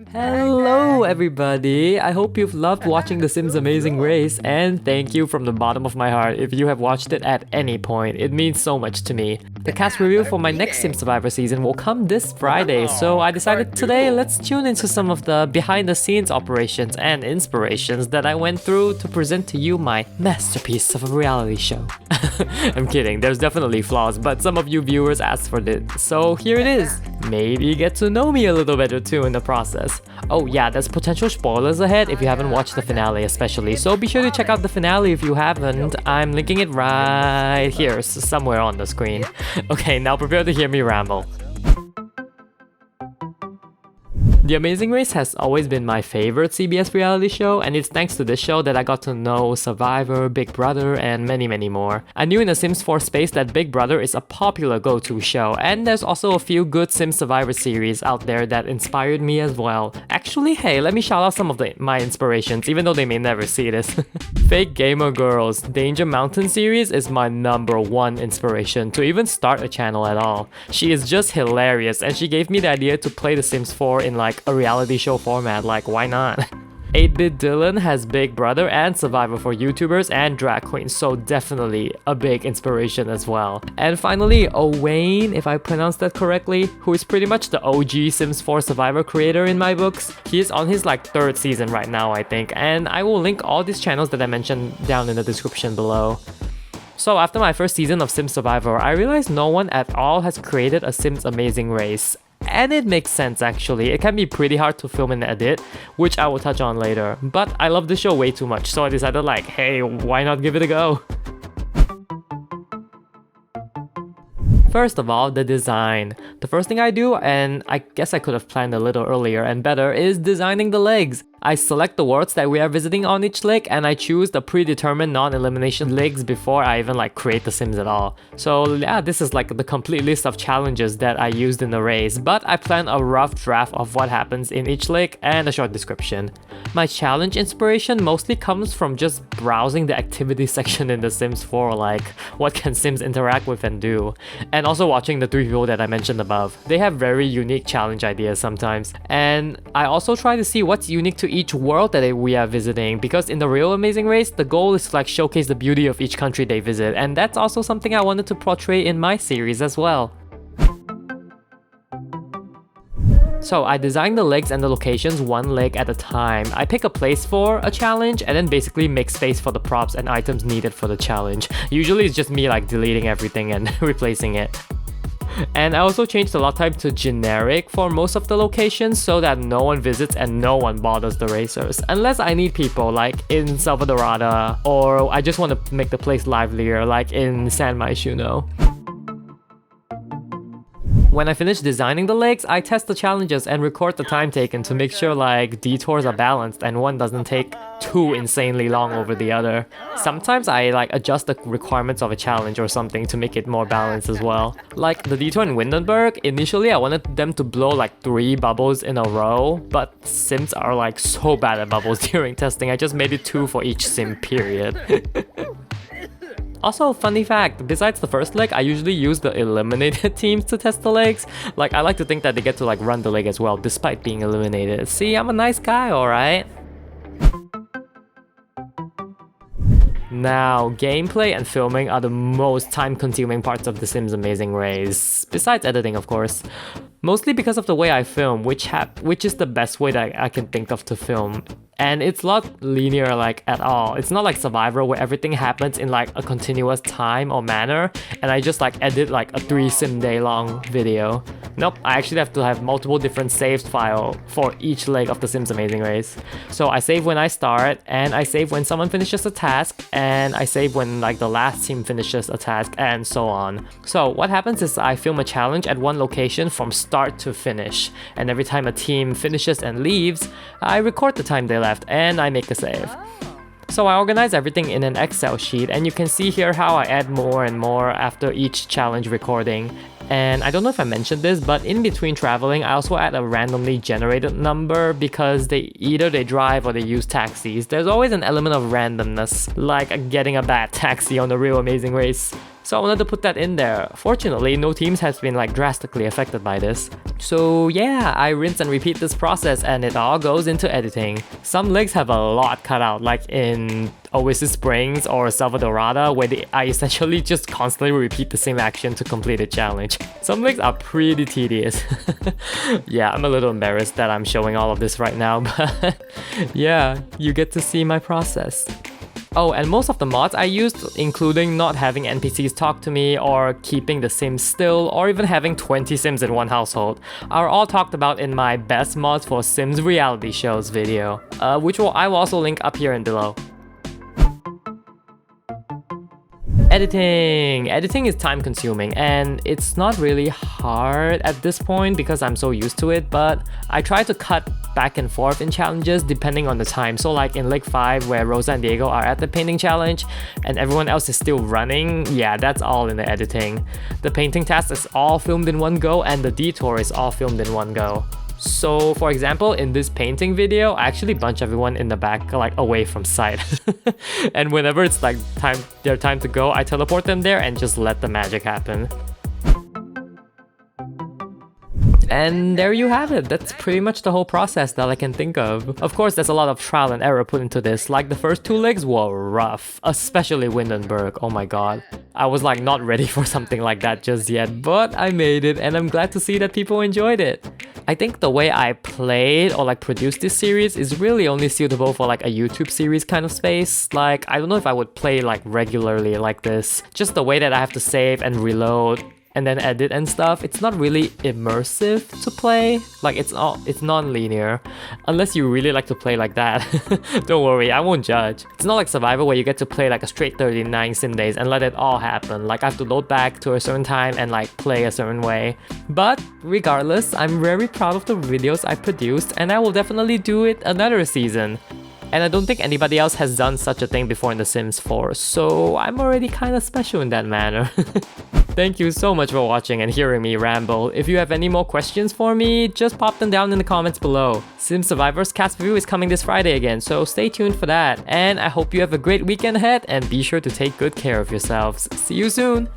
Hello everybody! I hope you've loved watching The Sims Amazing Race, and thank you from the bottom of my heart if you have watched it at any point. It means so much to me. The cast review for my next Sim Survivor season will come this Friday, so I decided today let's tune into some of the behind the scenes operations and inspirations that I went through to present to you my masterpiece of a reality show. I'm kidding, there's definitely flaws, but some of you viewers asked for it, so here it is. Maybe get to know me a little better too in the process. Oh yeah, there's potential spoilers ahead if you haven't watched the finale especially, so be sure to check out the finale if you haven't. I'm linking it right here, somewhere on the screen. Okay, now prepare to hear me ramble. The Amazing Race has always been my favorite CBS reality show, and it's thanks to this show that I got to know Survivor, Big Brother, and many more. I knew in the Sims 4 space that Big Brother is a popular go-to show, and there's also a few good Sims Survivor series out there that inspired me as well. Actually, hey, let me shout out some of my inspirations, even though they may never see this. Fake Gamer Girl's Danger Mountain series is my #1 inspiration to even start a channel at all. She is just hilarious, and she gave me the idea to play The Sims 4 in like a reality show format, like why not? 8-Bit Dylan has Big Brother and Survivor for YouTubers and drag queens, so definitely a big inspiration as well. And finally, Owain, if I pronounced that correctly, who is pretty much the OG Sims 4 Survivor creator in my books. He is on his like 3rd season right now, I think, and I will link all these channels that I mentioned down in the description below. So after my first season of Sims Survivor, I realized no one at all has created a Sims Amazing Race. And it makes sense actually. It can be pretty hard to film and edit, which I will touch on later. But I love the show way too much, so I decided like, hey, why not give it a go? First of all, the design. The first thing I do, and I guess I could have planned a little earlier and better, is designing the legs. I select the worlds that we are visiting on each leg, and I choose the predetermined non-elimination legs before I even like create the sims at all. So yeah, this is like the complete list of challenges that I used in the race, but I plan a rough draft of what happens in each leg and a short description. My challenge inspiration mostly comes from just browsing the activity section in The Sims 4, like what can Sims interact with and do, and also watching the 3 people that I mentioned above. They have very unique challenge ideas sometimes, and I also try to see what's unique to each world that we are visiting, because in the real Amazing Race, the goal is to like showcase the beauty of each country they visit, and that's also something I wanted to portray in my series as well. So I design the legs and the locations one leg at a time. I pick a place for a challenge and then basically make space for the props and items needed for the challenge. Usually it's just me like deleting everything and replacing it. And I also changed the lot type to generic for most of the locations so that no one visits and no one bothers the racers. Unless I need people like in Salvadorada, or I just want to make the place livelier like in San Myshuno. When I finish designing the legs, I test the challenges and record the time taken to make sure like detours are balanced and one doesn't take too insanely long over the other. Sometimes I like adjust the requirements of a challenge or something to make it more balanced as well. Like the detour in Windenburg, initially I wanted them to blow like 3 bubbles in a row, but Sims are like so bad at bubbles during testing, I just made it 2 for each sim period. Also, funny fact, besides the first leg, I usually use the eliminated teams to test the legs. Like, I like to think that they get to like run the leg as well, despite being eliminated. See, I'm a nice guy, alright? Now, gameplay and filming are the most time-consuming parts of The Sims Amazing Race, besides editing of course. Mostly because of the way I film, which is the best way that I can think of to film. And it's not linear like at all. It's not like Survivor where everything happens in like a continuous time or manner and I just like edit like a 3 sim day long video. Nope, I actually have to have multiple different saved files for each leg of The Sims Amazing Race. So I save when I start, and I save when someone finishes a task, and I save when like the last team finishes a task, and so on. So what happens is I film a challenge at one location from start to finish, and every time a team finishes and leaves, I record the time they left and I make a save. So I organize everything in an Excel sheet, and you can see here how I add more and more after each challenge recording. And I don't know if I mentioned this, but in between traveling, I also add a randomly generated number because either they drive or they use taxis. There's always an element of randomness, like getting a bad taxi on the real Amazing Race. So I wanted to put that in there. Fortunately, no teams has been like drastically affected by this. So yeah, I rinse and repeat this process and it all goes into editing. Some leagues have a lot cut out, like in Oasis Springs or Salvadorada, where I essentially just constantly repeat the same action to complete a challenge. Some leagues are pretty tedious. Yeah, I'm a little embarrassed that I'm showing all of this right now, but yeah, you get to see my process. Oh, and most of the mods I used, including not having NPCs talk to me, or keeping the Sims still, or even having 20 Sims in one household, are all talked about in my best mods for Sims reality shows video, which I will also link up here and below. Editing! Editing is time consuming and it's not really hard at this point because I'm so used to it, but I try to cut back and forth in challenges depending on the time. So like in League 5 where Rosa and Diego are at the painting challenge and everyone else is still running, yeah, that's all in the editing. The painting task is all filmed in one go and the detour is all filmed in one go. So for example, in this painting video, I actually bunch everyone in the back like away from sight. And whenever it's like their time to go, I teleport them there and just let the magic happen. And there you have it. That's pretty much the whole process that I can think of. Of course, there's a lot of trial and error put into this. Like the first 2 legs were rough, especially Windenburg. Oh my god. I was like not ready for something like that just yet, but I made it and I'm glad to see that people enjoyed it. I think the way I played or like produced this series is really only suitable for like a YouTube series kind of space. Like, I don't know if I would play like regularly like this. Just the way that I have to save and reload and then edit and stuff, it's not really immersive to play. Like it's non-linear, unless you really like to play like that. Don't worry, I won't judge. It's not like Survivor where you get to play like a straight 39 sim days and let it all happen. Like I have to load back to a certain time and like play a certain way. But regardless, I'm very proud of the videos I produced and I will definitely do it another season. And I don't think anybody else has done such a thing before in The Sims 4, so I'm already kinda special in that manner. Thank you so much for watching and hearing me ramble. If you have any more questions for me, just pop them down in the comments below. Sim Survivor's cast review is coming this Friday again, so stay tuned for that. And I hope you have a great weekend ahead and be sure to take good care of yourselves. See you soon!